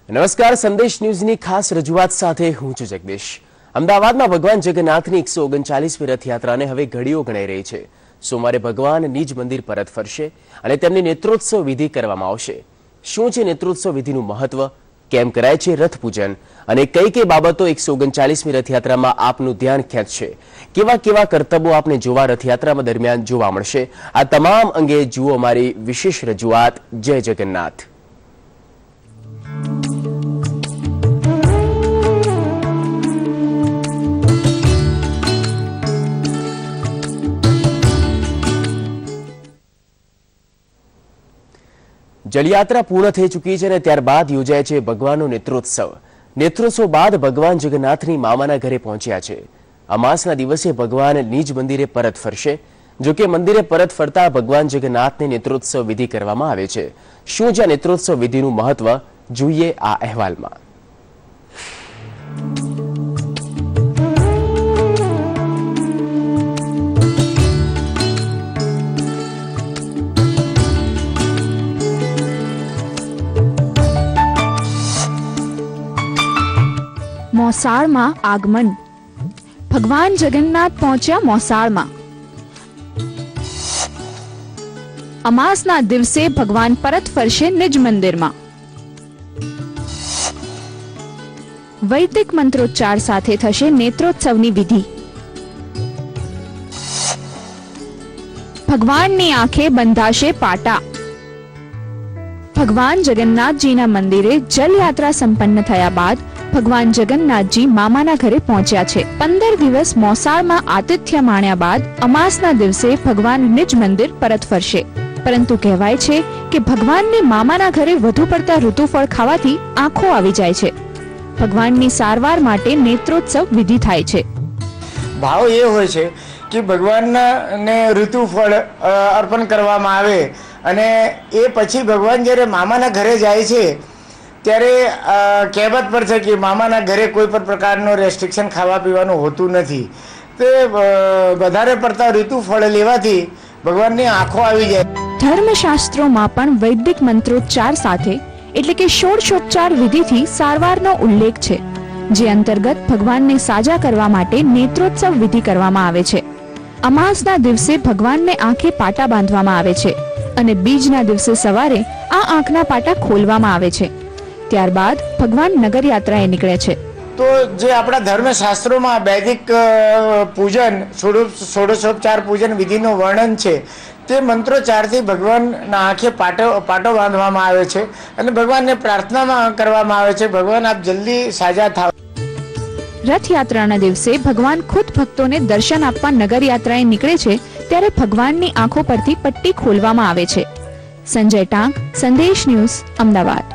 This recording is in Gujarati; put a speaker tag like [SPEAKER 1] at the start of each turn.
[SPEAKER 1] નમસ્કાર, સંદેશ ન્યૂઝની ખાસ રજૂઆત સાથે હું છું જગદીશ। અમદાવાદમાં ભગવાન જગન્નાથની 139મી રથયાત્રાને હવે ઘડીઓ ગણાઈ રહી છે। સોમવારે ભગવાન નિજ મંદિર પરત ફરશે અને તેમની નેત્રોત્સવ વિધિ કરવામાં આવશે। શું છે નેત્રોત્સવ વિધિનું મહત્વ, કેમ કરાય છે રથ પૂજન અને કઈ કઈ બાબતો 139મી રથયાત્રામાં આપનું ધ્યાન ખેંચશે, કેવા કેવા કરતબો આપને જોવા રથયાત્રામાં દરમિયાન જોવા મળશે, આ તમામ અંગે જુઓ અમારી વિશેષ રજૂઆત। જય જગન્નાથ। જળયાત્રા પૂર્ણ થઈ ચૂકી છે અને ત્યારબાદ યોજાય છે ભગવાનનો નેત્રોત્સવ। નેત્રોત્સવ બાદ ભગવાન જગન્નાથની મામાના ઘરે પહોંચ્યા છે। અમાસના દિવસે ભગવાન નિજ મંદિરે પરત ફરશે। જો કે મંદિરે પરત ફરતા ભગવાન જગન્નાથને નેત્રોત્સવ વિધિ કરવામાં આવે છે। શું છે નેત્રોત્સવ વિધિનું મહત્વ, જોઈએ આ અહેવાલમાં।
[SPEAKER 2] મોસાળમાં આગમન। ભગવાન જગન્નાથ પહોંચ્યા મોસાળમાં। અમાસના દિવસે ભગવાન પરત ફરશે નિજ મંદિરમાં। વૈદિક મંત્રોચ્ચાર સાથે થશે નેત્રોત્સવની વિધિ। ભગવાનની આંખે બંધાશે પાટા। ભગવાન જગન્નાથજીના મંદિરે જલયાત્રા સંપન્ન થયા બાદ ભગવાન જગન્નાથજી મામાના ઘરે પહોંચ્યા છે। 15 દિવસ મોસાળમાં આતિથ્ય માણ્યા બાદ અમાસના દિવસે ભગવાન નિજ મંદિર પરત ફરશે। પરંતુ કહેવાય છે કે ભગવાનને મામાના ઘરે વધુ પડતા ઋતુફળ ખાવાથી આંખો આવી જાય છે। ભગવાનની સારવાર માટે નેત્રોત્સવ વિધિ થાય છે।
[SPEAKER 3] ભાવ એ હોય છે કે ભગવાનને ઋતુફળ અર્પણ કરવામાં આવે અને એ પછી ભગવાન જ્યારે મામાના ઘરે જાય છે ત્યારે કહેવત પર છે કે મામાના ઘરે કોઈ પણ પ્રકારનો રેસ્ટ્રિક્શન ખાવા પીવાનું હોતું નથી। તે વધારે પડતા ઋતુફળ લેવાથી ભગવાનની આંખો આવી જાય।
[SPEAKER 2] ધર્મશાસ્ત્રોમાં પણ વૈદિક મંત્રોચ્ચાર સાથે એટલે કે ષોડશોપચાર વિધિથી સારવારનો ઉલ્લેખ છે, જે અંતર્ગત ભગવાનને સાજા કરવા માટે નેત્રોત્સવ વિધિ કરવામાં આવે છે। અમાસના દિવસે ભગવાનને આંખે પાટા બાંધવામાં આવે છે અને બીજના દિવસે સવારે આ આંખના પાટા ખોલવામાં આવે છે। ત્યારબાદ ભગવાન નગર યાત્રાએ નીકળે છે।
[SPEAKER 3] તો જે આપણા ધર્મશાસ્ત્રોમાં વૈદિક પૂજન ષોડશોપચાર પૂજન વિધિનું વર્ણન છે તે મંત્રોચ્ચારથી ભગવાનના આંખે પાટો બાંધવામાં આવે છે અને ભગવાનને પ્રાર્થનામાં કરવામાં આવે છે, ભગવાન આપ જલ્દી સાજા થાવ।
[SPEAKER 2] રથયાત્રાના દિવસે ભગવાન ખુદ ભક્તોને દર્શન આપવા નગર યાત્રાએ નીકળે છે ત્યારે ભગવાનની આંખો પરથી પટ્ટી ખોલવામાં આવે છે। સંજય ટાંક, સંદેશ ન્યૂઝ, અમદાવાદ।